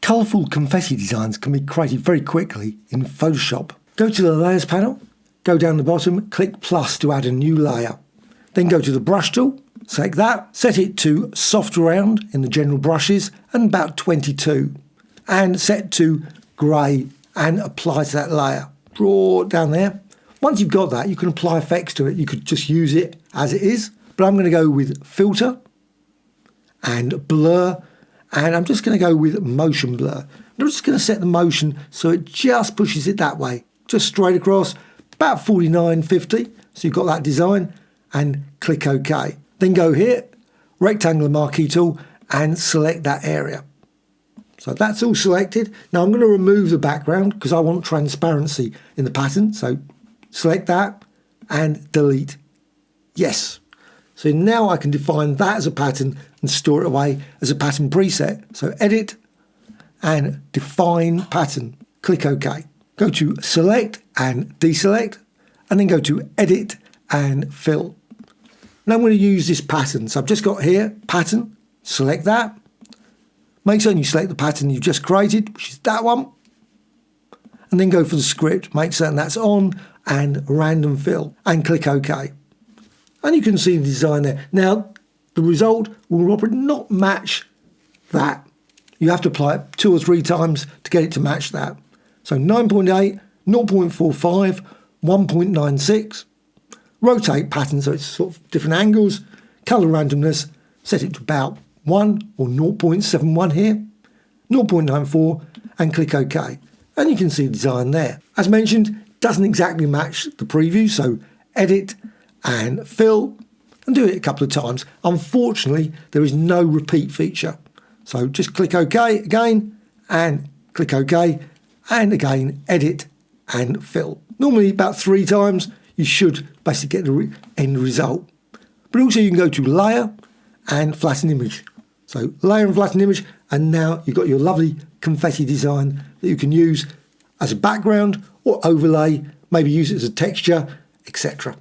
Colourful confetti designs can be created very quickly in Photoshop. Go to the Layers panel, go down the bottom, click plus to add a new layer. Then go to the brush tool, select that, set it to soft round in the general brushes and about 22. And set to grey and apply to that layer. Draw down there. Once you've got that, you can apply effects to it. You could just use it as it is, but I'm going to go with filter and blur, and I'm just going to go with motion blur. I'm just going to set the motion so it just pushes it that way, just straight across, about 49-50. So you've got that design, and click OK. Then go here, rectangular marquee tool, and select that area. So that's all selected. Now I'm going to remove the background because I want transparency in the pattern. So select that and delete. Yes. So now I can define that as a pattern and store it away as a pattern preset. So edit and define pattern. Click OK. Go to select and deselect, and then go to edit and fill. Now I'm going to use this pattern. So I've just got here pattern, select that. Make certain you select the pattern you've just created, which is that one. And then go for the script. Make certain that's on and random fill and click OK. And you can see the design there. Now, the result will probably not match that. You have to apply it 2 or 3 times to get it to match that. So 9.8, 0.45, 1.96. Rotate pattern so it's sort of different angles. Colour randomness, set it to about 1 or 0.71 here, 0.94, and click OK. And you can see the design there. As mentioned, doesn't exactly match the preview, so edit and fill and do it a couple of times. Unfortunately, there is no repeat feature. So just click OK again and click OK and again edit and fill. Normally about 3 times you should basically get the end result. But also you can go to layer and flatten image. So layer and flatten image, and now you've got your lovely confetti design that you can use as a background or overlay, maybe use it as a texture, etc.